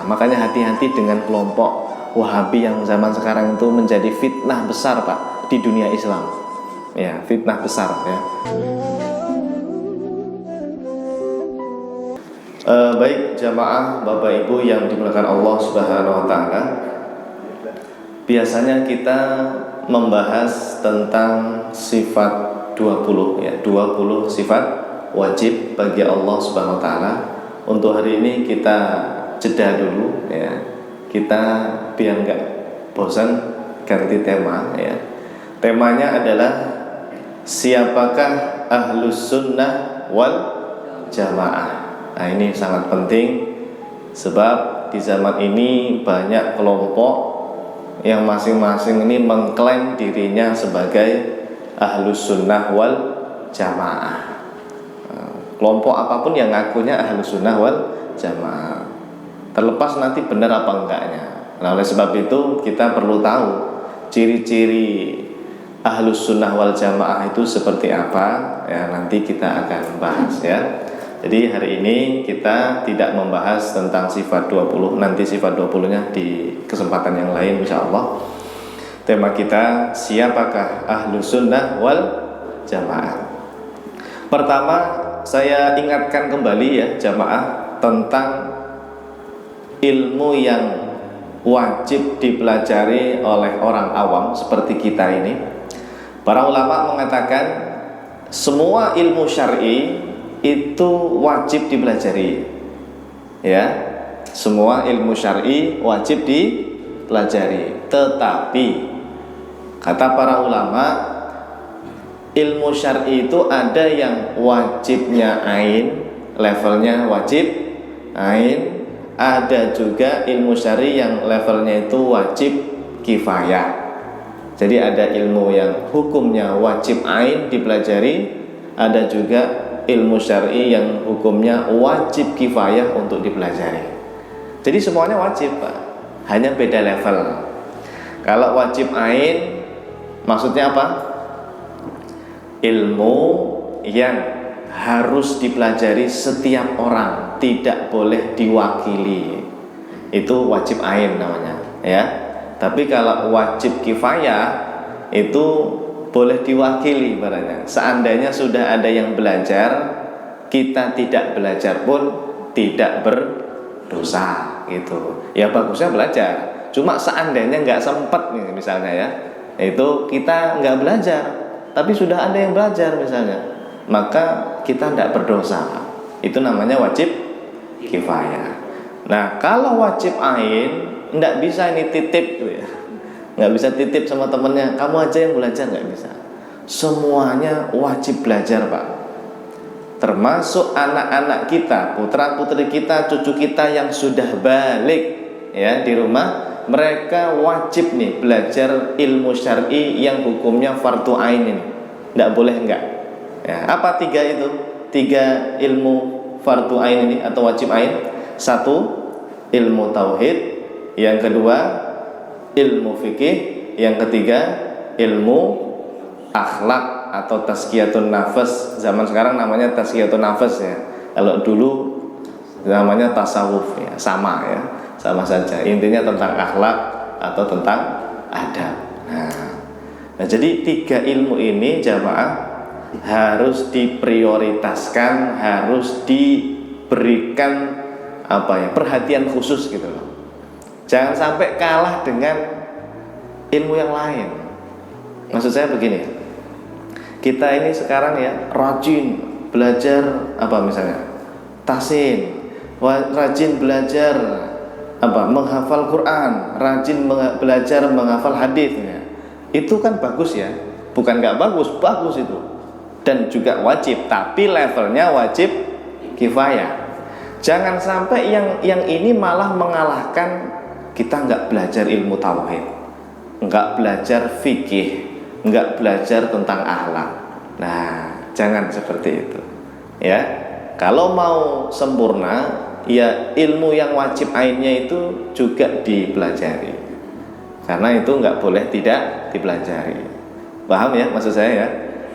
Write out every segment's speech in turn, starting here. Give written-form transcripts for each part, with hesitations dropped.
Makanya hati-hati dengan kelompok Wahabi yang zaman sekarang itu menjadi fitnah besar Pak di dunia Islam. Ya, fitnah besar ya. Baik jamaah Bapak Ibu yang dimuliakan Allah Subhanahu wa taala. Biasanya kita membahas tentang sifat 20 ya, 20 sifat wajib bagi Allah Subhanahu wa taala. Untuk hari ini kita jeda dulu ya. Kita biar enggak bosan ganti tema ya. Temanya adalah siapakah ahlus sunnah wal jamaah. Nah, ini sangat penting sebab di zaman ini banyak kelompok yang masing-masing ini mengklaim dirinya sebagai ahlus sunnah wal jamaah. Kelompok apapun yang ngakunya ahlus sunnah wal jamaah, terlepas nanti benar apa enggaknya. Nah, oleh sebab itu kita perlu tahu ciri-ciri ahlus sunnah wal jamaah itu seperti apa ya, nanti kita akan bahas ya. Jadi hari ini kita tidak membahas tentang sifat 20, nanti sifat 20-nya di kesempatan yang lain insyaallah. Tema kita siapakah ahlus sunnah wal jamaah. Pertama saya ingatkan kembali ya jamaah tentang ilmu yang wajib dipelajari oleh orang awam seperti kita ini. Para ulama mengatakan semua ilmu syar'i itu wajib dipelajari ya, semua ilmu syar'i wajib dipelajari. Tetapi kata para ulama, ilmu syar'i itu ada yang wajibnya ain, levelnya wajib ain, ada juga ilmu syar'i yang levelnya itu wajib kifayah. Jadi ada ilmu yang hukumnya wajib ain dipelajari, ada juga ilmu syar'i yang hukumnya wajib kifayah untuk dipelajari. Jadi semuanya wajib Pak, hanya beda level. Kalau wajib ain maksudnya apa? Ilmu yang harus dipelajari setiap orang, tidak boleh diwakili. Itu wajib ain namanya ya. Tapi kalau wajib kifayah itu boleh diwakili barangnya. Seandainya sudah ada yang belajar, kita tidak belajar pun tidak berdosa gitu. Ya bagusnya belajar. Cuma seandainya nggak sempat nih misalnya ya, itu kita nggak belajar, tapi sudah ada yang belajar misalnya, maka kita tidak berdosa. Itu namanya wajib kifayah. Nah kalau wajib ain nggak bisa ini titip tuh ya. Nggak bisa titip sama temennya, kamu aja yang belajar, nggak bisa. Semuanya wajib belajar Pak. Termasuk anak-anak kita, putra-putri kita, cucu kita yang sudah balik ya di rumah, mereka wajib nih belajar ilmu syar'i yang hukumnya fardu ain ini. Nggak boleh enggak ya. Apa tiga itu? Tiga ilmu fardu ain ini atau wajib ain. Satu, ilmu tauhid. Yang kedua, ilmu fikih. Yang ketiga, ilmu akhlak atau tazkiyatun nafas. Zaman sekarang namanya tazkiyatun nafas ya. Kalau dulu namanya tasawuf ya, sama ya, sama saja. Intinya tentang akhlak atau tentang adab. Nah, jadi tiga ilmu ini jamaah harus diprioritaskan, harus diberikan perhatian khusus gitu loh. Jangan sampai kalah dengan ilmu yang lain. Maksud saya begini, kita ini sekarang ya rajin belajar misalnya tahsin, rajin belajar menghafal Quran, rajin belajar menghafal hadis ya. Itu kan bagus ya, bukan nggak bagus, bagus itu dan juga wajib, tapi levelnya wajib kifayah. Jangan sampai yang ini malah mengalahkan kita nggak belajar ilmu tauhid, nggak belajar fikih, nggak belajar tentang akhlak. Nah, jangan seperti itu ya. Kalau mau sempurna ya ilmu yang wajib ainnya itu juga dipelajari, karena itu nggak boleh tidak dipelajari. Paham ya maksud saya ya?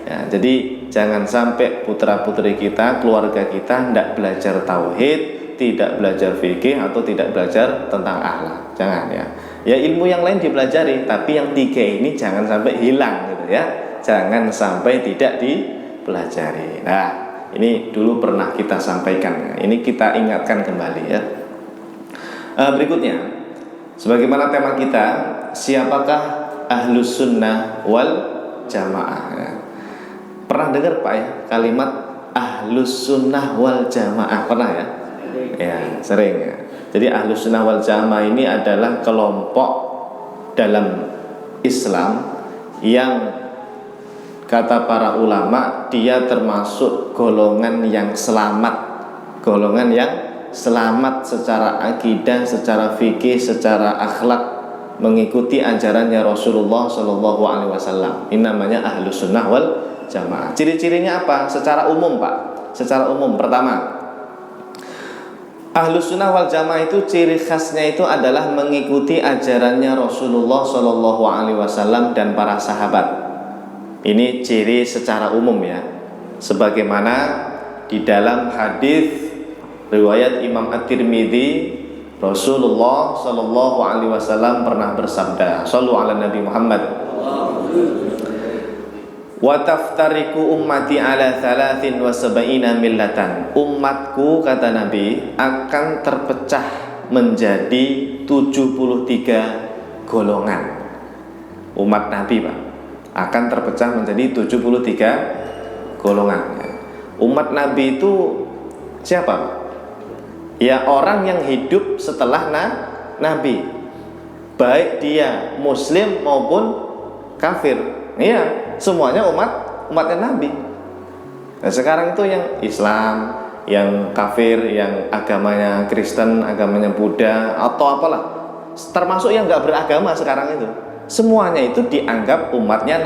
Ya, jadi jangan sampai putra-putri kita, keluarga kita tidak belajar tauhid, tidak belajar fikih atau tidak belajar tentang akhlak. Jangan ya. Ya ilmu yang lain dipelajari, tapi yang 3 ini jangan sampai hilang gitu ya. Jangan sampai tidak dipelajari. Nah, ini dulu pernah kita sampaikan. Ini kita ingatkan kembali ya. Berikutnya, sebagaimana tema kita, siapakah Ahlus Sunnah wal Jamaah ya. Pernah dengar Pak ya kalimat Ahlus Sunnah wal Jamaah? Pernah ya? Ya, sering ya. Jadi Ahlus Sunnah wal Jamaah ini adalah kelompok dalam Islam yang kata para ulama dia termasuk golongan yang selamat. Golongan yang selamat secara akidah, secara fikih, secara akhlak, mengikuti ajarannya Rasulullah Shallallahu Alaihi Wasallam. Ini namanya Ahlus Sunnah wal Jamaah. Ciri-cirinya apa? Secara umum Pak. Secara umum, pertama, Ahlus Sunnah wal Jamaah itu ciri khasnya itu adalah mengikuti ajarannya Rasulullah Shallallahu Alaihi Wasallam dan para sahabat. Ini ciri secara umum ya. Sebagaimana di dalam hadis riwayat Imam At-Tirmidzi, Rasulullah Shallallahu Alaihi Wasallam pernah bersabda, "Shallu ala Nabi Muhammad." Wa taftariku ummati ala 73 millatan. Umatku, kata Nabi, akan terpecah menjadi 73 golongan. Umat Nabi Pak akan terpecah menjadi 73 golongan. Umat Nabi itu siapa Pak? Ya orang yang hidup setelah Nabi, baik dia Muslim maupun kafir. Iya, semuanya umatnya Nabi. Nah, sekarang itu yang Islam, yang kafir, yang agamanya Kristen, agamanya Buddha atau apalah, termasuk yang nggak beragama sekarang itu, semuanya itu dianggap umatnya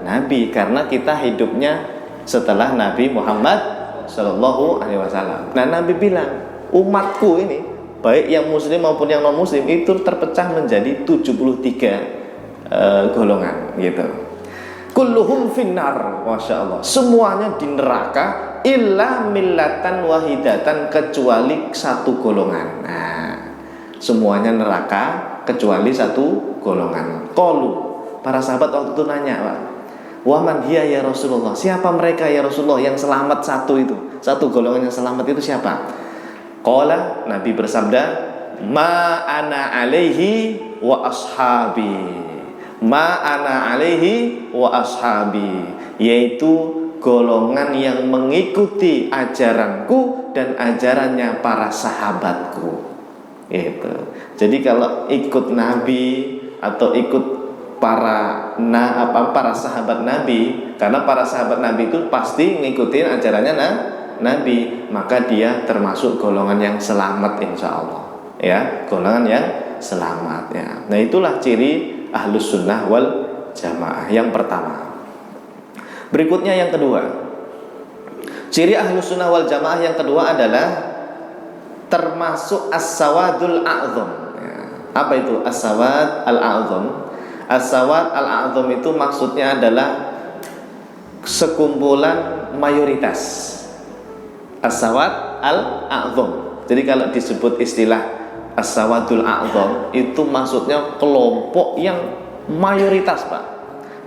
Nabi karena kita hidupnya setelah Nabi Muhammad Shallallahu Alaihi Wasallam. Nah, Nabi bilang umatku ini baik yang Muslim maupun yang non Muslim itu terpecah menjadi 73 golongan gitu. Kulluhum finnar, masya Allah, semuanya di neraka illa millatan wahidatan, kecuali satu golongan. Nah, semuanya neraka kecuali satu golongan. Qalu, para sahabat waktu itu nanya, Pak, wa man hiya ya Rasulullah, siapa mereka ya Rasulullah yang selamat satu itu, satu golongan yang selamat itu siapa? Qala, Nabi bersabda, ma ana alaihi wa ashabi. Ma ana alaihi wa ashabi, yaitu golongan yang mengikuti ajaranku dan ajarannya para sahabatku. Itu. Jadi kalau ikut Nabi atau ikut para sahabat Nabi, karena para sahabat Nabi itu pasti ngikutin ajarannya Nabi, maka dia termasuk golongan yang selamat insya Allah. Ya, golongan yang selamat ya. Nah, itulah ciri Ahlus Sunnah wal Jamaah yang pertama. Berikutnya yang kedua, ciri Ahlus Sunnah wal Jamaah yang kedua adalah termasuk as-sawadul a'zam ya. Apa itu as-sawad al-a'zam? As-sawad al-a'zam itu maksudnya adalah sekumpulan mayoritas. As-sawad al-a'zam. Jadi kalau disebut istilah as-sawadul a'zam itu maksudnya kelompok yang mayoritas Pak,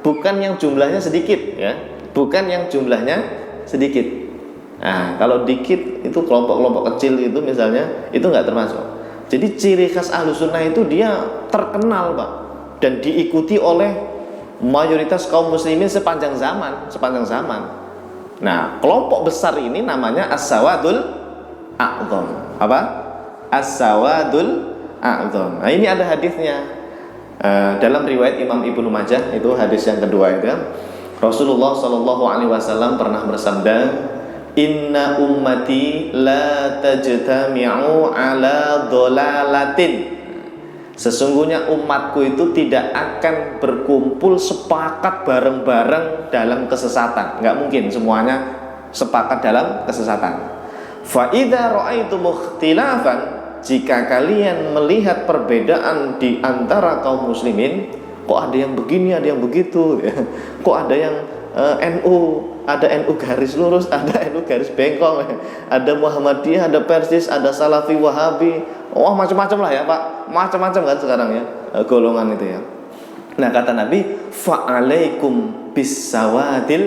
bukan yang jumlahnya sedikit ya, bukan yang jumlahnya sedikit. Nah, kalau dikit itu kelompok-kelompok kecil itu misalnya, itu nggak termasuk. Jadi ciri khas Ahlus Sunnah itu dia terkenal Pak, dan diikuti oleh mayoritas kaum muslimin sepanjang zaman. Nah, kelompok besar ini namanya as-sawadul a'zam. Apa? As-sawadul a'zam. Nah, ini ada hadisnya. Dalam riwayat Imam Ibnu Majah, itu hadis yang kedua itu, Rasulullah Shallallahu Alaihi Wasallam pernah bersabda, Inna ummati la tajtami'u ala dhalalatin. Sesungguhnya umatku itu tidak akan berkumpul sepakat bareng-bareng dalam kesesatan. Nggak mungkin semuanya sepakat dalam kesesatan. Fa idza ra'aitum ikhtilafan, jika kalian melihat perbedaan di antara kaum muslimin, kok ada yang begini, ada yang begitu ya. Kok ada yang NU, ada NU garis lurus, ada NU garis bengkong, ada Muhammadiyah, ada Persis, ada Salafi, Wahabi, macam-macam lah ya Pak, macam-macam kan sekarang ya golongan itu ya. Nah kata Nabi, fa'alaikum bisawadil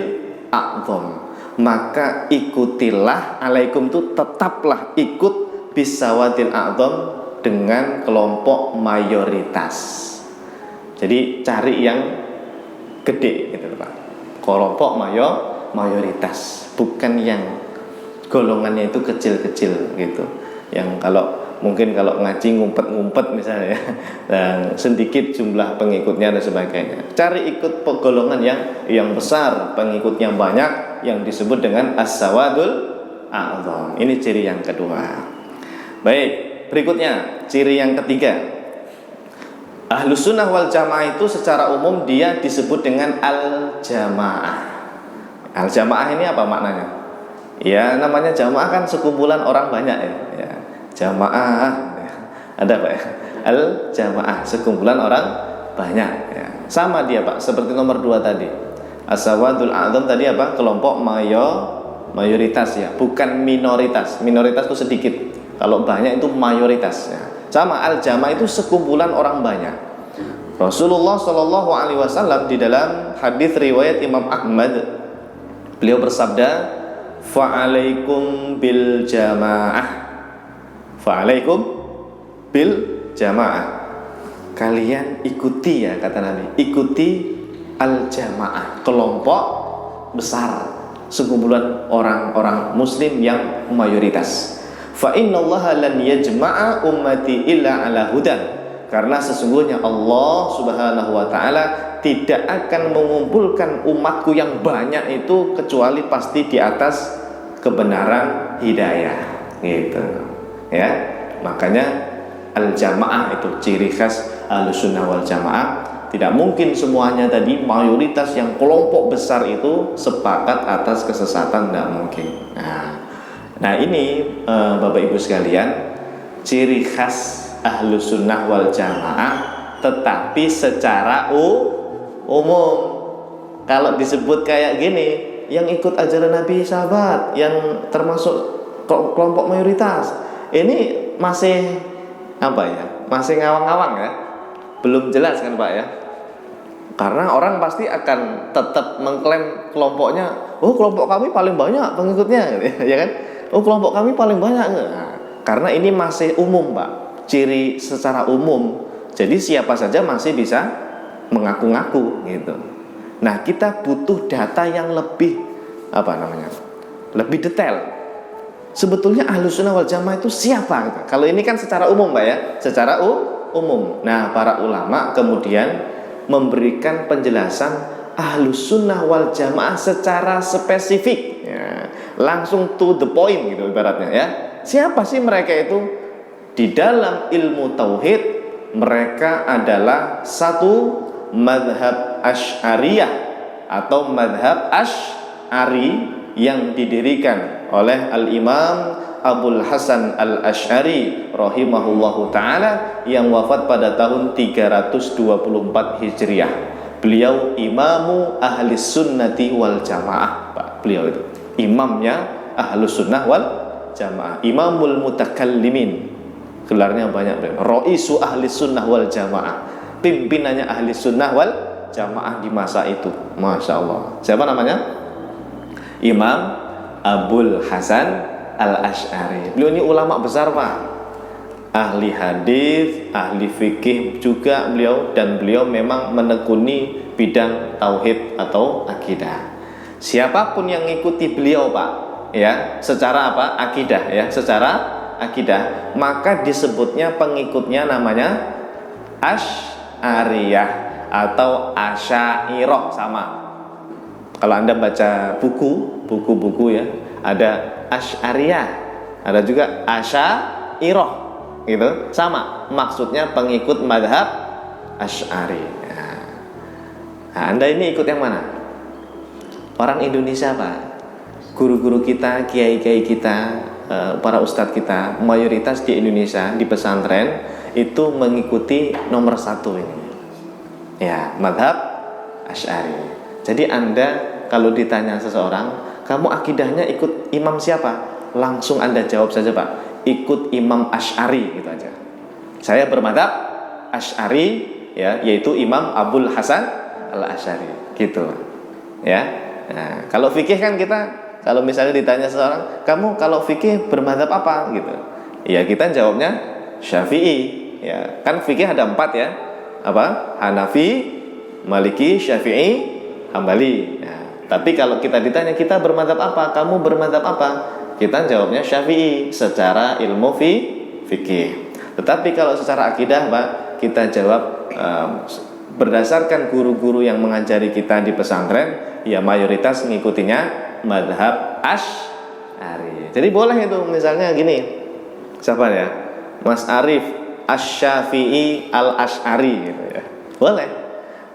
a'zam, maka ikutilah, alaikum itu tetaplah ikut bisawadil a'zam, dengan kelompok mayoritas. Jadi cari yang gede gitu Pak, kelompok mayoritas, bukan yang golongannya itu kecil-kecil gitu, yang mungkin kalau ngaji ngumpet-ngumpet misalnya dan sedikit jumlah pengikutnya dan sebagainya. Cari ikut golongan yang besar, pengikutnya banyak, yang disebut dengan as-sawadul a'zam. Ini ciri yang kedua. Baik, berikutnya ciri yang ketiga. Ahlus sunnah wal jamaah itu secara umum dia disebut dengan al-jamaah. Al-jamaah ini apa maknanya? Ya namanya jamaah kan sekumpulan orang banyak ya. Jamaah ada Pak ya? Al-jamaah, sekumpulan orang banyak ya. Sama dia Pak, seperti nomor 2 tadi, as-sawadul a'zam tadi apa? Kelompok mayoritas ya, bukan minoritas. Minoritas itu sedikit, kalau banyak itu mayoritas ya. Sama, al-jamaah itu sekumpulan orang banyak. Rasulullah Shallallahu Alaihi Wasallam di dalam hadis riwayat Imam Ahmad, beliau bersabda, fa'alaikum bil jamaah, fa'alaikum bil jamaah, kalian ikuti ya kata Nabi, ikuti al-jamaah, kelompok besar, sekumpulan orang-orang muslim yang mayoritas. Fa innallaha lan yajma'a ummati illa ala hudan, karena sesungguhnya Allah Subhanahu wa taala tidak akan mengumpulkan umatku yang banyak itu kecuali pasti di atas kebenaran hidayah gitu. Ya, makanya al-jamaah itu ciri khas Ahlussunnah wal Jamaah. Tidak mungkin semuanya tadi mayoritas yang kelompok besar itu sepakat atas kesesatan, tidak mungkin. Nah ini Bapak Ibu sekalian, ciri khas Ahlussunnah wal Jamaah, tetapi secara umum. Kalau disebut kayak gini, yang ikut ajaran Nabi sahabat, yang termasuk kelompok mayoritas, ini masih apa ya? Masih ngawang-ngawang ya, belum jelas kan Pak ya? Karena orang pasti akan tetap mengklaim kelompoknya, kelompok kami paling banyak pengikutnya, ya kan? Kelompok kami paling banyak. Nah, karena ini masih umum Pak, ciri secara umum. Jadi siapa saja masih bisa mengaku-ngaku gitu. Nah kita butuh data yang lebih lebih detail. Sebetulnya Ahlussunnah wal Jamaah itu siapa gitu. Kalau ini kan secara umum Pak ya, secara umum. Nah para ulama kemudian memberikan penjelasan Ahlussunnah wal Jamaah secara spesifik ya, langsung to the point gitu ibaratnya ya. Siapa sih mereka itu? Di dalam ilmu tauhid mereka adalah satu madhab Asy'ariyah atau madhab Asy'ari yang didirikan oleh Al-Imam Abul Hasan Al-Asy'ari rahimahullahu ta'ala yang wafat pada tahun 324 Hijriah. Beliau imamu ahli sunnati wal jamaah Pak. Beliau itu imamnya Ahlus Sunnah wal Jamaah, imamul mutakallimin, gelarnya banyak beliau. Raisu ahli sunnah wal jamaah, pimpinannya ahli sunnah wal jamaah di masa itu. Masya Allah. Siapa namanya? Imam Abul Hasan Al-Asy'ari. Beliau ini ulama besar Pak, ahli hadis, ahli fikih juga beliau, dan beliau memang menekuni bidang tauhid atau akidah. Siapapun yang ngikuti beliau Pak ya, secara akidah ya, secara akidah, maka disebutnya pengikutnya namanya Asy'ariyah atau Asy'ariyah. Sama, kalau Anda baca buku-buku ya, ada Asy'ariyah, ada juga Asy'ariyah gitu, sama, maksudnya pengikut madhab Asy'ari. Nah, Anda ini ikut yang mana? Orang Indonesia Pak, guru-guru kita, kiai-kiai kita, para ustadz kita, mayoritas di Indonesia di pesantren itu mengikuti nomor 1 ini ya, madhab Asy'ari. Jadi Anda kalau ditanya seseorang, kamu akidahnya ikut imam siapa? Langsung Anda jawab saja Pak, ikut Imam Asy'ari gitu aja. Saya bermadzhab Asy'ari ya, yaitu Imam Abul Hasan Al-Asy'ari gitu. Ya. Nah, kalau fikih kan kita kalau misalnya ditanya seseorang, kamu kalau fikih bermadzhab apa gitu. Ya kita jawabnya Syafi'i. Ya, kan fikih ada 4 ya. Apa? Hanafi, Maliki, Syafi'i, Hambali. Nah, tapi kalau kita ditanya kita bermadzhab apa, kamu bermadzhab apa? Kita jawabnya Syafi'i secara ilmu fikih. Tetapi kalau secara akidah, Pak, kita jawab berdasarkan guru-guru yang mengajari kita di pesantren, ya mayoritas mengikutinya madhab Asy'ari. Jadi boleh itu misalnya gini, siapa ya? Mas Arif Asy-Syafi'i Al-Asy'ari gitu ya. Boleh.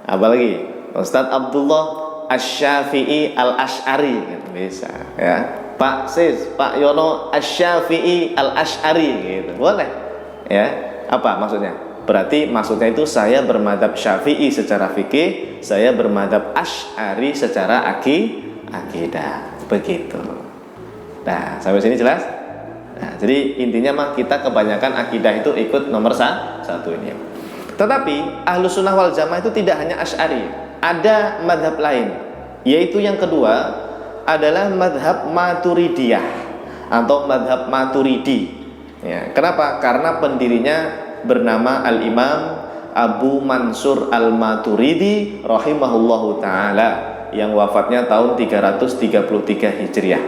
Apalagi Ustadz Abdullah Asy-Syafi'i Al-Asy'ari gitu, bisa ya. Pak Sis, Pak Yono Asy-Syafi'i Al-Asy'ari gitu. Boleh. Ya. Apa maksudnya? Berarti maksudnya itu saya bermadzhab Syafi'i secara fikih, saya bermadzhab Asy'ari secara akidah. Begitu. Nah, sampai sini jelas? Nah, jadi intinya mah kita kebanyakan akidah itu ikut nomor 1 ini. Tetapi Ahlus Sunnah wal Jamaah itu tidak hanya Asy'ari, ada madhab lain, yaitu yang kedua adalah madhab Maturidiyah atau madhab Maturidi. Ya, kenapa? Karena pendirinya bernama Al-Imam Abu Mansur Al-Maturidi rahimahullahu ta'ala, yang wafatnya tahun 333 Hijriah.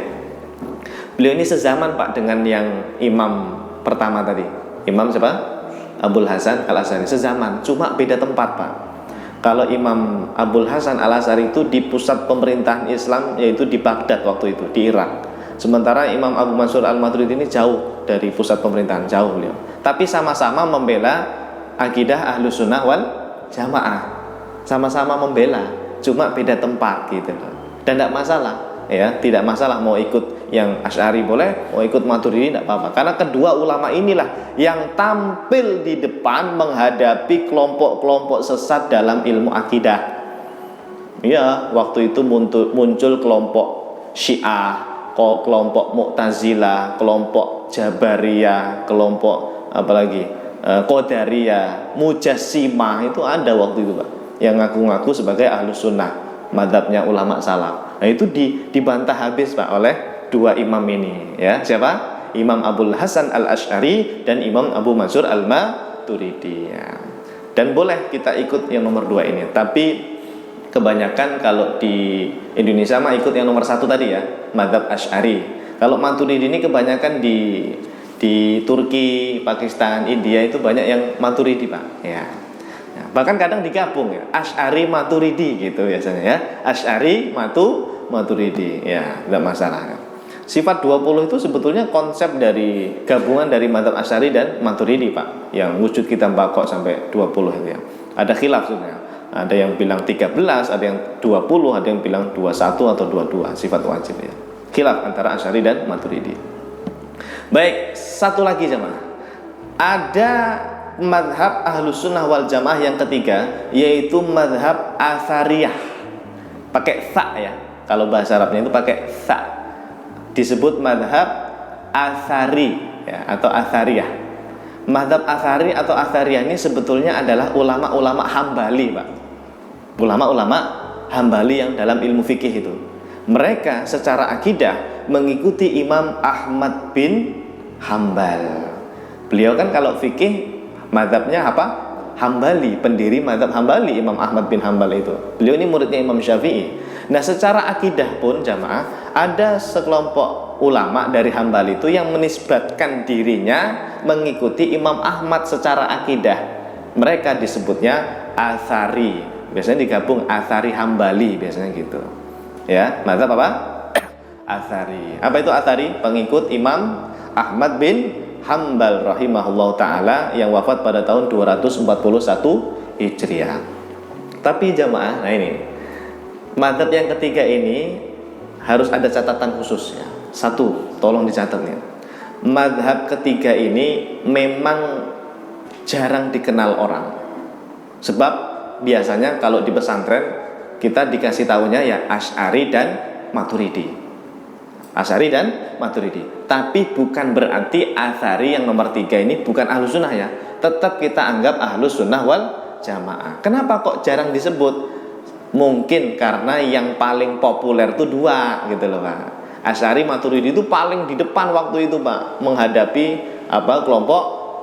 Beliau ini sezaman Pak dengan yang imam pertama tadi. Imam siapa? Abul Hasan Al-Asy'ari. Sezaman, cuma beda tempat Pak. Kalau Imam Abul Hasan Al-Asy'ari itu di pusat pemerintahan Islam, yaitu di Baghdad waktu itu, di Irak. Sementara Imam Abu Mansur Al-Maturidi ini jauh dari pusat pemerintahan, jauh beliau. Tapi sama-sama membela akidah Ahlus Sunnah wal Jamaah. Sama-sama membela, cuma beda tempat gitu. Dan tidak masalah. Ya, tidak masalah mau ikut yang Asy'ari boleh, mau ikut Maturidi tidak apa-apa. Karena kedua ulama inilah yang tampil di depan menghadapi kelompok-kelompok sesat dalam ilmu akidah. Ya, waktu itu muncul kelompok Syiah, kelompok Mu'tazilah, kelompok Jabariyah, kelompok apalagi Qadariyah, Mujassimah, itu ada waktu itu Pak, yang ngaku-ngaku sebagai Ahlus Sunnah, madhabnya ulama salaf. Nah itu dibantah habis Pak oleh dua imam ini ya. Siapa? Imam Abul Hasan Al-Asy'ari dan Imam Abu Mansur Al-Maturidi ya. Dan boleh kita ikut yang nomor 2 ini. Tapi kebanyakan kalau di Indonesia mah ikut yang nomor 1 tadi ya, madhab Asy'ari. Kalau Maturidi ini kebanyakan di Turki, Pakistan, India itu banyak yang Maturidi Pak ya. Bahkan kadang digabung ya, Asy'ari Maturidi gitu biasanya ya. Asy'ari Maturidi ya, tidak masalah ya. Sifat 20 itu sebetulnya konsep dari gabungan dari mazhab Asy'ari dan Maturidi Pak, yang wujud kita bakok sampai 20 itu ya. Ada khilaf sebenarnya. Ada yang bilang 13, ada yang 20, ada yang bilang 21 atau 22 sifat wajib ya. Khilaf antara Asy'ari dan Maturidi. Baik, satu lagi jemaah. Ada madhab Ahlus Sunnah wal Jamaah yang ketiga, yaitu madhab Atsariyah. Pakai tha ya. Kalau bahasa Arabnya itu pakai tha. Disebut madhab Atsari ya, atau Atsariyah. Madhab Atsari atau Atsariyah ini sebetulnya adalah ulama-ulama Hambali Pak. Ulama-ulama Hambali yang dalam ilmu fikih itu. Mereka secara akidah mengikuti Imam Ahmad bin Hambal. Beliau kan kalau fikih mazhabnya apa? Hambali, pendiri mazhab Hambali, Imam Ahmad bin Hambal itu. Beliau ini muridnya Imam Syafi'i. Nah, secara akidah pun jamaah, ada sekelompok ulama dari Hambali itu yang menisbatkan dirinya mengikuti Imam Ahmad secara akidah. Mereka disebutnya Atsari. Biasanya digabung Atsari Hambali biasanya gitu. Ya, mazhab apa? Atsari. Apa itu Atsari? Pengikut Imam Ahmad bin Hambal rahimahullah ta'ala yang wafat pada tahun 241 Hijriah. Tapi jamaah, nah ini mazhab yang ketiga ini harus ada catatan khususnya. Satu, tolong dicatat nih. Mazhab ketiga ini memang jarang dikenal orang. Sebab biasanya kalau di pesantren kita dikasih tahunya ya Asy'ari dan Maturidi. Asy'ari dan Maturidi. Tapi bukan berarti Atsari yang nomor 3 ini bukan Ahlus Sunnah ya. Tetap kita anggap Ahlus Sunnah wal Jamaah. Kenapa kok jarang disebut? Mungkin karena yang paling populer itu 2 gitu loh Pak. Asy'ari Maturidi itu paling di depan waktu itu Pak, menghadapi kelompok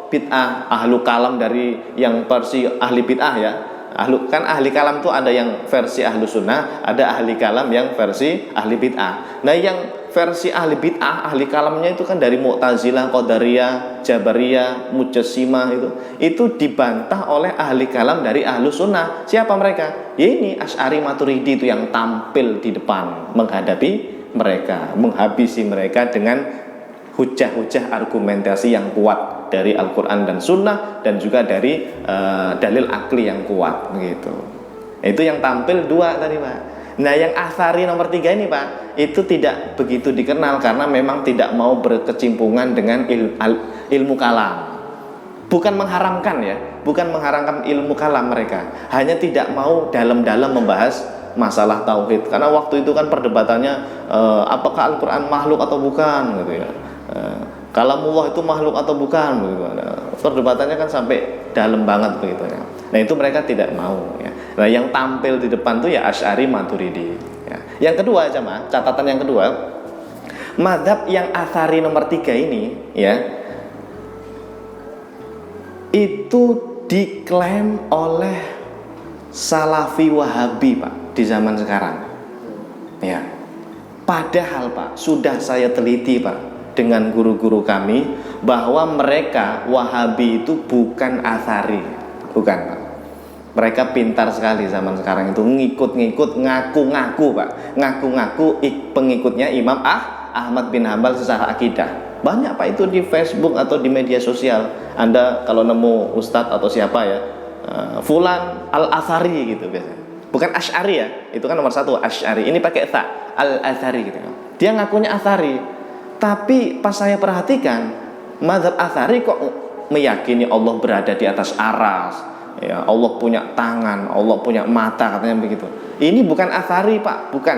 bid'ah, ahlu kalam dari yang versi ahli bid'ah ya. Ahli kalam itu ada yang versi ahlu sunnah, ada ahli kalam yang versi ahli bid'ah. Nah yang versi ahli bid'ah, ahli kalamnya itu kan dari Mu'tazilah, Qadariyah, Jabariyah, Mujassimah itu dibantah oleh ahli kalam dari ahlu sunnah. Siapa mereka? Ya ini Asy'ari Maturidi itu yang tampil di depan menghadapi mereka, menghabisi mereka dengan hujah-hujah argumentasi yang kuat dari Al-Quran dan Sunnah, dan juga dari dalil akli yang kuat begitu. Itu yang tampil 2 tadi Pak. Nah yang Atsari nomor 3 ini Pak, itu tidak begitu dikenal karena memang tidak mau berkecimpungan dengan ilmu kalam. Bukan mengharamkan ya, bukan mengharamkan ilmu kalam mereka, hanya tidak mau dalam-dalam membahas masalah tauhid. Karena waktu itu kan perdebatannya apakah Al-Quran makhluk atau bukan gitu ya. Kalamullah itu makhluk atau bukan begitu. Perdebatannya kan sampai dalam banget begitu ya. Nah itu mereka tidak mau ya. Nah yang tampil di depan tuh ya Asy'ari Maturidi ya. Yang kedua jamaah, catatan yang kedua, mazhab yang Atsari nomor 3 ini ya, itu diklaim oleh Salafi Wahabi Pak di zaman sekarang ya. Padahal Pak, sudah saya teliti Pak dengan guru-guru kami bahwa mereka Wahabi itu bukan Atsari, bukan Pak. Mereka pintar sekali zaman sekarang itu, ngikut-ngikut, ngaku-ngaku Pak, ngaku-ngaku pengikutnya Imam Ahmad bin Hambal secara akidah. Banyak Pak itu di Facebook atau di media sosial. Anda kalau nemu ustadz atau siapa ya, Fulan Al-Atsari gitu biasanya. Bukan Asy'ari ya, itu kan nomor 1 Asy'ari. Ini pakai ta, Al-Atsari gitu. Dia ngakunya Atsari. Tapi pas saya perhatikan, mazhab Atsari kok meyakini Allah berada di atas aras, ya, Allah punya tangan, Allah punya mata, katanya begitu. Ini bukan Atsari Pak, bukan,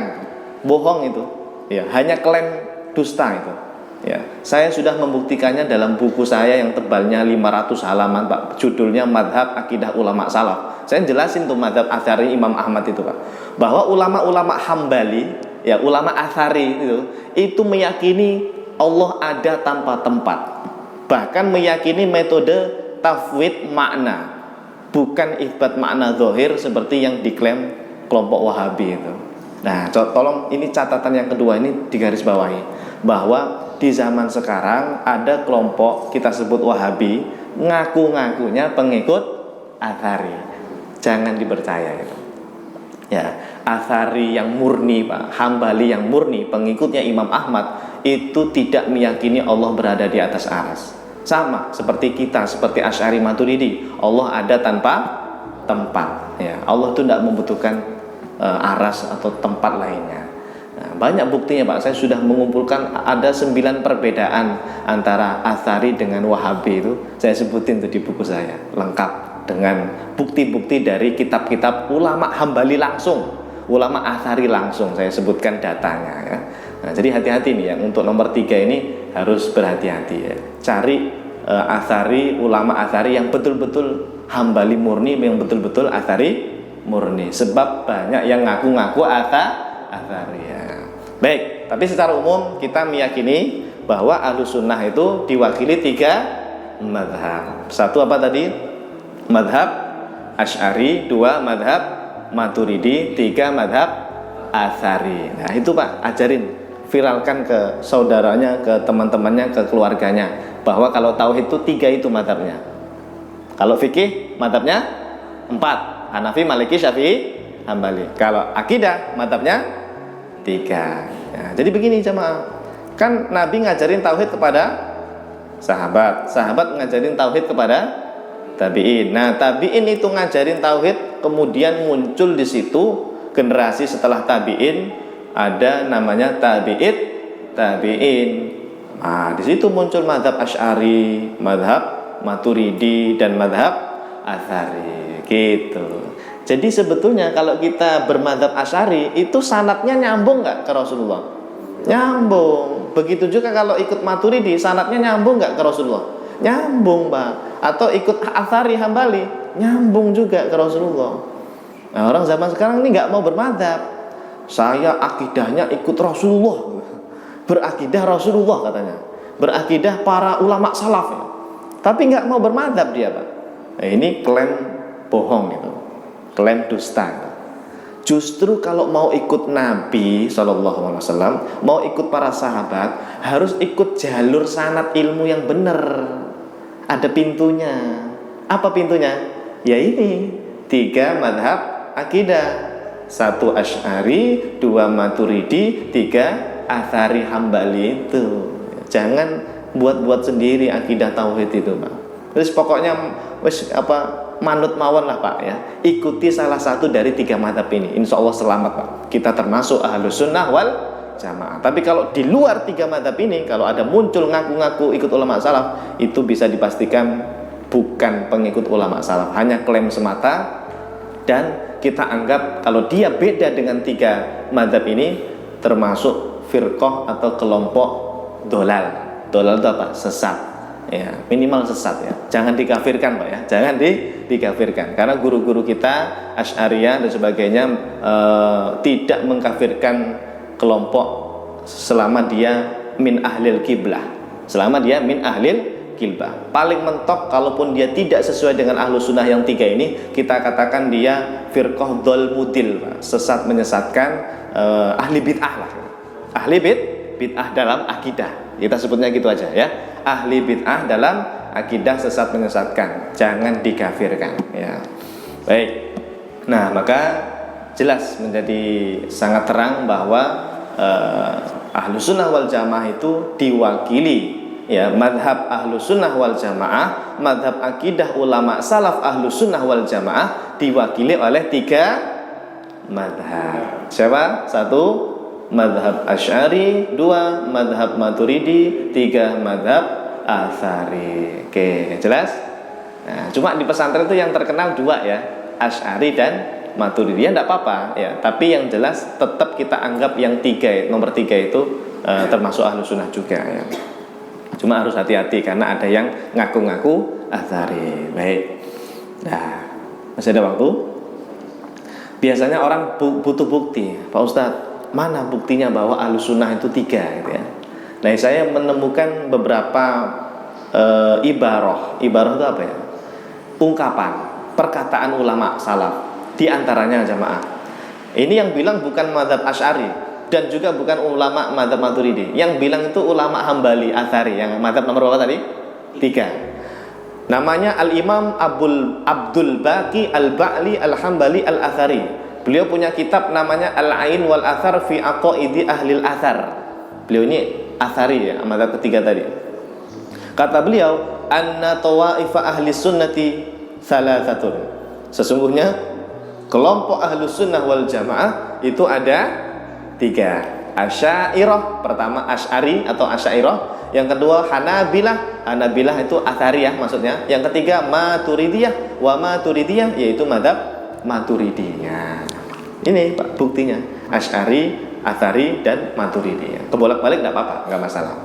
bohong itu. Ya, hanya klaim dusta itu. Ya, saya sudah membuktikannya dalam buku saya yang tebalnya 500 halaman Pak. Judulnya Madhab Akidah Ulama Salaf. Saya jelasin tuh mazhab Atsari Imam Ahmad itu Pak, bahwa ulama-ulama Hambali, ya ulama Atsari itu meyakini Allah ada tanpa tempat, bahkan meyakini metode tafwid makna, bukan isbat makna zahir seperti yang diklaim kelompok Wahabi itu. Nah, tolong ini catatan yang kedua ini digarisbawahi, bahwa di zaman sekarang ada kelompok kita sebut Wahabi, ngaku-ngakunya pengikut Atsari. Jangan dipercaya itu. Ya, Atsari yang murni Pak, Hambali yang murni, pengikutnya Imam Ahmad, itu tidak meyakini Allah berada di atas aras. Sama seperti kita, seperti Asy'ari Maturidi, Allah ada tanpa tempat. Ya, Allah itu tidak membutuhkan aras atau tempat lainnya. Nah, banyak buktinya Pak. Saya sudah mengumpulkan ada 9 perbedaan antara Atsari dengan Wahabi itu. Saya sebutin itu di buku saya, lengkap dengan bukti-bukti dari kitab-kitab ulama Hambali langsung, ulama Atsari langsung, saya sebutkan datanya ya. Nah, jadi hati-hati nih yang untuk nomor 3 ini harus berhati-hati ya. Cari Atsari, ulama Atsari yang betul-betul Hambali murni, yang betul-betul Atsari murni. Sebab banyak yang ngaku-ngaku Atsari ya. Baik, tapi secara umum kita meyakini bahwa Ahlus Sunnah itu diwakili 3 mazhab. 1 apa tadi? Madhab Asy'ari, 2 madhab Maturidi, 3 madhab Atsari. Nah itu Pak, ajarin, viralkan ke saudaranya, ke teman-temannya, ke keluarganya, bahwa kalau tauhid itu 3 itu madhabnya. Kalau fikih madhabnya 4, Hanafi, Maliki, Syafi'i, Hambali. Kalau akidah madhabnya 3. Nah, jadi begini jemaah, kan Nabi ngajarin tauhid kepada sahabat, sahabat ngajarin tauhid kepada tabi'in. Nah, tabi'in itu ngajarin tauhid, kemudian muncul di situ generasi setelah tabi'in ada namanya tabi'in. Nah, di situ muncul mazhab Asy'ari, mazhab Maturidi dan mazhab Atsari gitu. Jadi sebetulnya kalau kita bermadzhab Asy'ari itu sanadnya nyambung nggak ke Rasulullah? Nyambung. Begitu juga kalau ikut Maturidi sanadnya nyambung nggak ke Rasulullah? Nyambung, Pak. Atau ikut Atsari Hambali nyambung juga ke Rasulullah. Nah, orang zaman sekarang ini nggak mau bermadzhab. Saya akidahnya ikut Rasulullah, berakidah Rasulullah katanya, berakidah para ulama salaf ya. Tapi nggak mau bermadzhab dia, Pak. Nah, ini klaim bohong itu, klaim dusta. Justru kalau mau ikut Nabi SAW, mau ikut para sahabat, harus ikut jalur sanad ilmu yang benar. Ada pintunya. Apa pintunya? Ya ini 3 madhab akidah. 1 Asy'ari, 2 Maturidi, 3 Atsari Hambali itu. Jangan buat-buat sendiri akidah tauhid itu, Pak. Terus pokoknya manut mawon lah, Pak ya. Ikuti salah satu dari 3 madhab ini. Insya Allah selamat, Pak. Kita termasuk Ahlus Sunnah wal Jamaah. Tapi kalau di luar 3 madhab ini, kalau ada muncul ngaku-ngaku ikut ulama salaf, itu bisa dipastikan bukan pengikut ulama salaf, hanya klaim semata. Dan kita anggap kalau dia beda dengan 3 madhab ini, termasuk firqah atau kelompok dolal. Dolal itu apa? Sesat. Ya, minimal sesat ya. Jangan dikafirkan, Pak ya. Jangan dikafirkan. Karena guru-guru kita Asy'ariyah dan sebagainya tidak mengkafirkan kelompok selama dia min ahlil qiblah. Selama dia min ahlil qiblah. Paling mentok kalaupun dia tidak sesuai dengan Ahlus Sunnah yang 3 ini, kita katakan dia firqah dhol mudil, Pak. Sesat menyesatkan, ahli bid'ah lah. Ahli bid'ah dalam akidah. Kita sebutnya gitu aja ya. Ahli bid'ah dalam akidah sesat menyesatkan. Jangan dikafirkan ya. Baik. Nah, maka jelas menjadi sangat terang bahwa Ahlus Sunnah wal Jamaah itu diwakili ya, madhab Ahlus Sunnah wal Jamaah, madhab akidah ulama salaf Ahlus Sunnah wal Jamaah diwakili oleh 3 madhab. Siapa? 1 madhab Asy'ari, 2 madhab Maturidi, 3 madhab Atsari. Oke, jelas? Nah, cuma di pesantren itu yang terkenal 2 ya, Asy'ari dan Maturidi. Ya enggak apa-apa ya, tapi yang jelas tetap kita anggap yang 3, nomor 3 itu termasuk Ahlus Sunnah juga ya. Cuma harus hati-hati karena ada yang ngaku-ngaku Atsari. Baik. Nah, masih ada waktu? Biasanya orang butuh bukti, Pak Ustadz. Mana buktinya bahwa Ahlus Sunnah itu 3 gitu ya. Nah, saya menemukan beberapa ibarah. Ibarah itu apa ya? Ungkapan, perkataan ulama salaf. Di antaranya jamaah. Ini yang bilang bukan mazhab Asy'ari dan juga bukan ulama mazhab Maturidi. Yang bilang itu ulama Hambali, Atsari. Yang mazhab nomor berapa tadi? 3. Namanya Al-Imam Abdul Baqi Al-Ba'li Al-Hambali Al-Atsari. Beliau punya kitab namanya Al-Ain wal Athar fi Aqaidi Ahlil Athar. Beliau ini Atsari ya, mazhab ketiga tadi. Kata beliau, anna tawaifa ahli sunnati salasatun. Sesungguhnya kelompok Ahlus Sunnah wal Jamaah itu ada 3. Asy'ariyah, pertama Asy'ari atau Asy'ariyah. Yang kedua Hanabilah. Hanabilah itu Athariyah maksudnya. Yang ketiga Maturidiyah. Wa Maturidiyah yaitu mazhab Maturidiyah. Ini Pak buktinya. Asy'ari, Atsari dan Maturidiyah. Kebolak-balik enggak apa-apa, enggak masalah.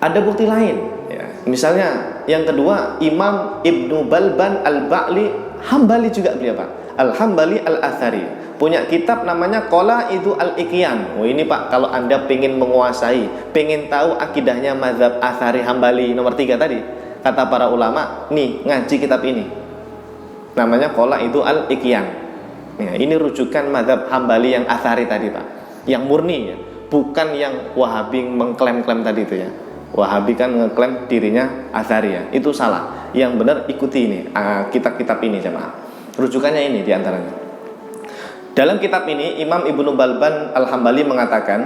Ada bukti lain ya. Misalnya yang kedua Imam Ibnu Balban Al-Ba'li Hambali juga beliau, Pak. Al-Hambali Al-Atsari. Punya kitab namanya Qalaidu Al-Iqyan. Oh ini Pak, kalau Anda pengen menguasai, pengen tahu akidahnya mazhab Atsari Hambali nomor 3 tadi, kata para ulama, nih ngaji kitab ini. Namanya Qalaidu Al-Iqyan. Ya, ini rujukan mazhab Hambali yang Atsari tadi, Pak. Yang murni ya, bukan yang Wahabi mengklaim-klaim tadi itu ya. Wahabi kan ngeklaim dirinya Atsari ya. Itu salah. Yang benar ikuti ini, kitab-kitab ini jemaah. Rujukannya ini diantaranya. Dalam kitab ini Imam Ibnu Balban Al-Hambali mengatakan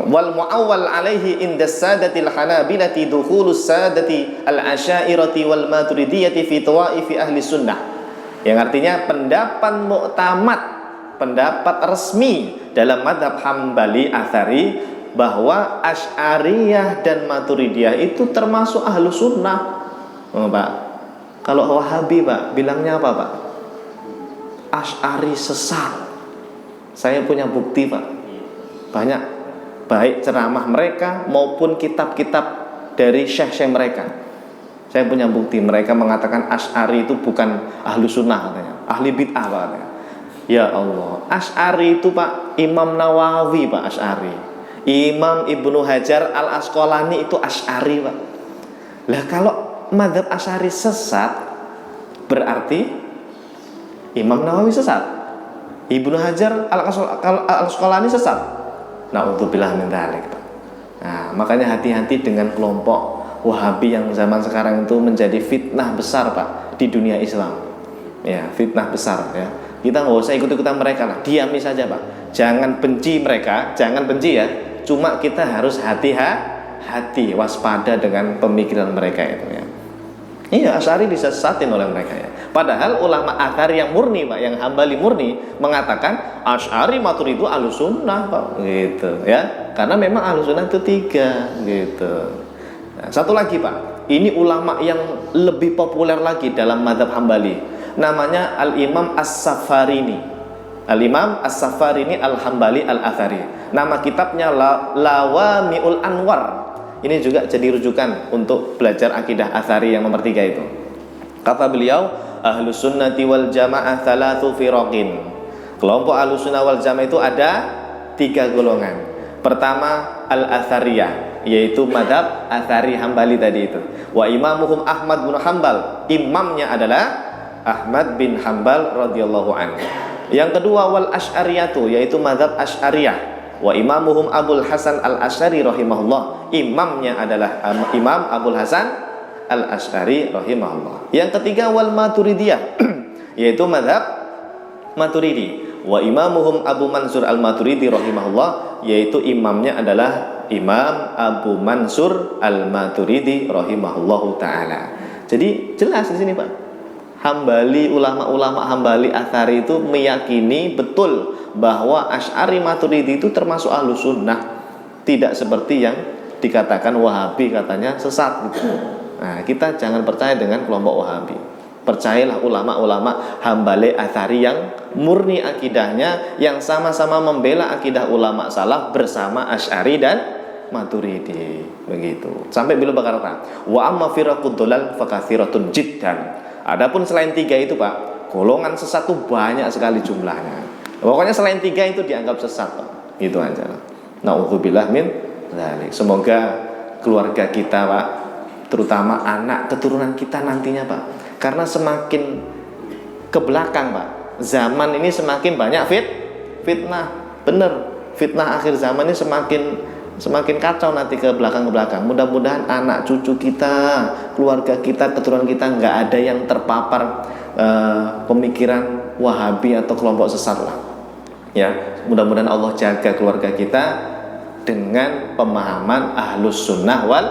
wal mu'awwal alaihi indas sadatil hanabilati dukhulus sadati al-asy'ariyati wal maturidiyati fi tawaifi ahli sunnah. Yang artinya pendapat muktamad, pendapat resmi dalam mazhab Hambali Atsari bahwa Asy'ariyah dan Maturidiyah itu termasuk Ahlus Sunnah. Pak, Kalau Wahabi Pak, bilangnya apa Pak? Asy'ari sesat. Saya punya bukti Pak, banyak, baik ceramah mereka maupun kitab-kitab dari syekh-syekh mereka. Saya punya bukti, mereka mengatakan Asy'ari itu bukan ahlu sunnah katanya, ahli bid'ah Pak katanya. Ya Allah, Asy'ari itu Pak, Imam Nawawi Pak Asy'ari, Imam Ibnu Hajar Al-Asqalani itu Asy'ari Pak. Lah kalau mazhab Asy'ari sesat, berarti Imam Nawawi sesat, Ibnu Hajar Al-Asqalani sesat. Na'udzubillah min dzalik Pak. Nah, makanya hati-hati dengan kelompok Wahabi yang zaman sekarang itu menjadi fitnah besar Pak di dunia Islam. Ya, fitnah besar ya. Kita nggak usah ikut-ikutan mereka lah, diami saja Pak. Jangan benci mereka, jangan benci ya. Cuma kita harus hati-hati, waspada dengan pemikiran mereka itu ya. Iya, Asy'ari disesatin oleh mereka ya. Padahal ulama Atsari yang murni Pak, yang Hambali murni mengatakan Asy'ari Maturidi itu ahlus sunnah Pak, gitu ya. Karena memang ahlus sunnah itu 3 gitu. Nah, satu lagi Pak, ini ulama yang lebih populer lagi dalam mazhab Hambali, namanya Al-Imam As-Safarini. Al-Imam As-Safarini Al-Hambali Al-Athari. Nama kitabnya Lawami'ul Anwar. Ini juga jadi rujukan untuk belajar akidah Athari yang nomor 3 itu. Kata beliau, Ahlus Sunnati wal Jamaah thalathu firaqin. Kelompok Ahlus Sunnah wal Jamaah itu ada 3 golongan. Pertama, Al-Athariyah, yaitu madhab Athari Hambali tadi itu. Wa imamuhum Ahmad bin Hambal. Imamnya adalah Ahmad bin Hambal radhiyallahu anhu. Yang kedua, wal Asy'ariyatu, yaitu madhab Asy'ariyah. Wa imamuhum Abul Hasan Al-Asy'ari rahimahullah. Imamnya adalah Imam Abul Hasan Al-Asy'ari rahimahullah. Yang ketiga, wal Maturidiyah, yaitu madhab Maturidi. Wa imamuhum Abu Mansur Al-Maturidi rahimahullah, yaitu imamnya adalah Imam Abu Mansur Al-Maturidi rahimahullahu taala. Jadi jelas di sini Pak. Hambali, ulama-ulama Hambali Athari itu meyakini betul bahwa Asy'ari Maturidi itu termasuk ahlus sunnah, tidak seperti yang dikatakan Wahabi katanya sesat gitu. Nah, kita jangan percaya dengan kelompok Wahabi. Percayalah ulama-ulama Hambali Athari yang murni akidahnya, yang sama-sama membela akidah ulama salaf bersama Asy'ari dan Maturidi, begitu. Sampai beliau berkata, wa amma firaqud dhalal fakatsiratun jiddan. Adapun selain 3 itu Pak, golongan sesat itu banyak sekali jumlahnya. Pokoknya selain 3 itu dianggap sesat Pak. Gitu aja. Na'udzubillah min dzalik. Semoga keluarga kita Pak, terutama anak keturunan kita nantinya Pak, karena semakin ke belakang Pak, zaman ini semakin banyak fitnah. Bener, fitnah akhir zaman ini semakin kacau nanti ke belakang. Mudah-mudahan anak cucu kita, keluarga kita, keturunan kita nggak ada yang terpapar pemikiran Wahabi atau kelompok sesat lah. Ya, mudah-mudahan Allah jaga keluarga kita dengan pemahaman Ahlus Sunnah wal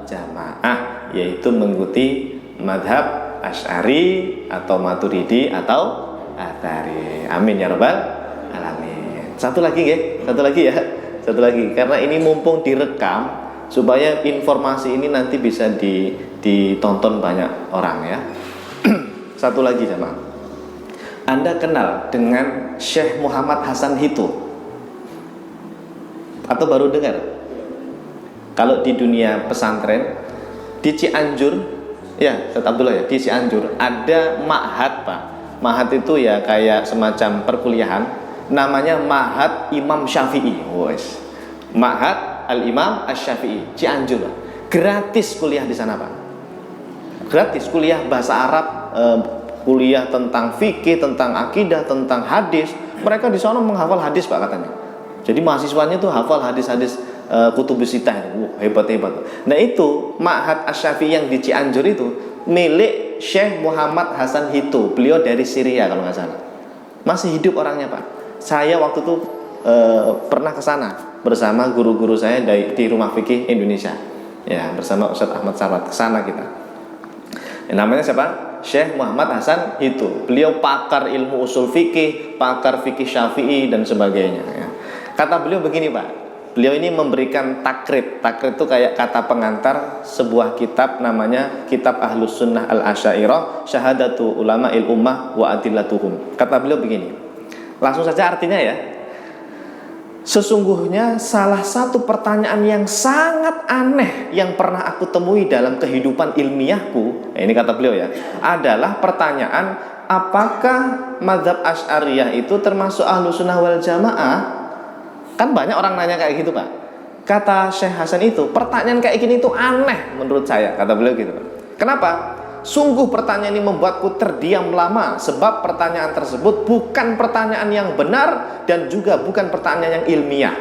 Jamaah, yaitu mengikuti madhab Asy'ari atau Maturidi atau Athari. Amin ya rabbal alamin. Satu lagi ya. Satu lagi, karena ini mumpung direkam supaya informasi ini nanti bisa ditonton banyak orang ya. Satu lagi jemaah, Anda kenal dengan Syekh Muhammad Hasan Hitu atau baru dengar? Kalau di dunia pesantren di Cianjur ya, Ustaz Abdullah ya, di Cianjur ada ma'had Pak. Ma'had itu ya kayak semacam perkuliahan, namanya Ma'had Imam Syafi'i. Ma'had Al-Imam Asy-Syafi'i Cianjur. Gratis kuliah di sana Pak. Gratis kuliah bahasa Arab, kuliah tentang fikih, tentang akidah, tentang hadis. Mereka di sana menghafal hadis Pak katanya. Jadi mahasiswanya tuh hafal hadis-hadis kutubus sittah. Hebat. Nah itu Ma'had Asy-Syafi'i yang di Cianjur itu milik Syekh Muhammad Hasan Hitu. Beliau dari Syria kalau nggak salah. Masih hidup orangnya Pak. Saya waktu itu pernah ke sana bersama guru-guru saya di Rumah Fikih Indonesia. Ya, bersama Ustaz Ahmad Sarwat ke sana kita. Namanya siapa? Syekh Muhammad Hasan Hitu. Beliau pakar ilmu usul fikih, pakar fikih Syafi'i dan sebagainya ya. Kata beliau begini Pak, Beliau ini memberikan takrib. Takrib itu kayak kata pengantar sebuah kitab, namanya Kitab Ahlus Sunnah Al-Asy'ariyah, Syahadatu Ulama'il Ummah wa Adillatuhum. Kata beliau begini, langsung saja artinya ya. Sesungguhnya salah satu pertanyaan yang sangat aneh yang pernah aku temui dalam kehidupan ilmiahku, ini kata beliau ya, adalah pertanyaan apakah mazhab Asy'ariyah itu termasuk Ahlus Sunnah wal Jamaah? Kan banyak orang nanya kayak gitu, Pak. Kata Syekh Hasan itu, pertanyaan kayak gini itu aneh menurut saya, kata beliau gitu. Kenapa? Sungguh pertanyaan ini membuatku terdiam lama, sebab pertanyaan tersebut bukan pertanyaan yang benar dan juga bukan pertanyaan yang ilmiah.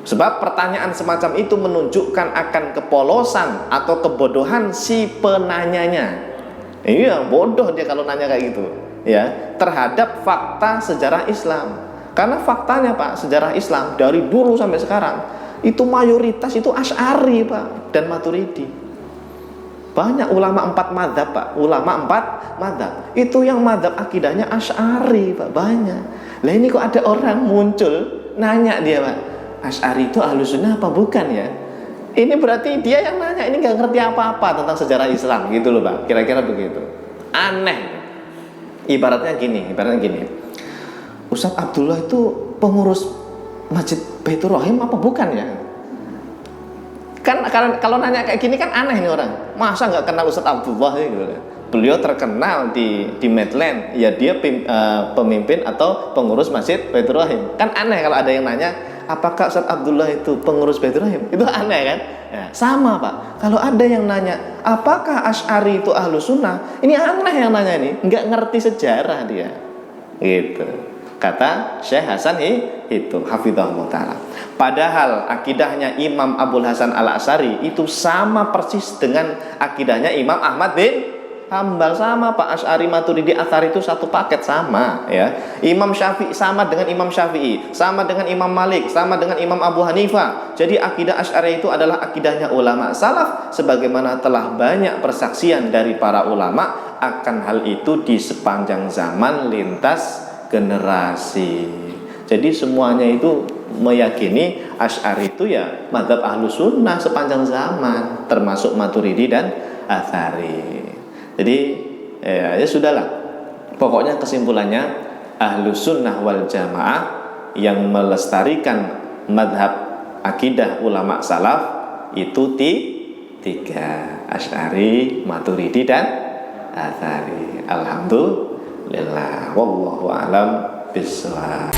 Sebab pertanyaan semacam itu menunjukkan akan kepolosan atau kebodohan si penanyanya. Iya, bodoh dia kalau nanya kayak gitu, ya, terhadap fakta sejarah Islam. Karena faktanya, Pak, sejarah Islam dari dulu sampai sekarang itu mayoritas itu Asy'ari, Pak, dan Maturidi. Banyak ulama 4 mazhab, Pak. Ulama 4 mazhab. Itu yang mazhab akidahnya Asy'ari, Pak. Banyak. Lah ini kok ada orang muncul nanya dia, Pak, Asy'ari itu Ahlus Sunnah apa bukan ya? Ini berarti dia yang nanya, ini nggak ngerti apa-apa tentang sejarah Islam gitu loh, Pak. Kira-kira begitu. Aneh. Ibaratnya gini. Ustadz Abdullah itu pengurus Masjid Baitur Rahim apa bukan ya? Kan kalau nanya kayak gini kan aneh nih orang. Masa nggak kenal Ustadz Abdullah gitu. Beliau terkenal di Medland, ya dia pemimpin atau pengurus Masjid Baitur Rahim. Kan aneh kalau ada yang nanya, apakah Ustadz Abdullah itu pengurus Baitur Rahim? Itu aneh kan? Ya, sama, Pak. Kalau ada yang nanya, apakah Asy'ari itu Ahlus Sunnah? Ini aneh yang nanya ini, nggak ngerti sejarah dia. Gitu. Kata Syekh Hasan itu hafizahullah ta'ala. Padahal akidahnya Imam Abul Hasan Al-Asy'ari itu sama persis dengan akidahnya Imam Ahmad bin Hambal. Sama, Pak. Asy'ari, Maturidi, Atsari itu satu paket, sama ya. Imam Syafi'i sama dengan Imam Syafi'i, sama dengan Imam Malik, sama dengan Imam Abu Hanifah. Jadi akidah Asy'ari itu adalah akidahnya ulama salaf, sebagaimana telah banyak persaksian dari para ulama akan hal itu di sepanjang zaman lintas generasi. Jadi semuanya itu meyakini Asy'ari itu ya mazhab Ahlus Sunnah sepanjang zaman, termasuk Maturidi dan Atsari. Jadi ya sudahlah. Pokoknya kesimpulannya Ahlus Sunnah wal Jamaah yang melestarikan mazhab akidah ulama salaf itu tiga, Asy'ari, Maturidi dan Atsari. Alhamdulillah, wallahu a'lam bishawab.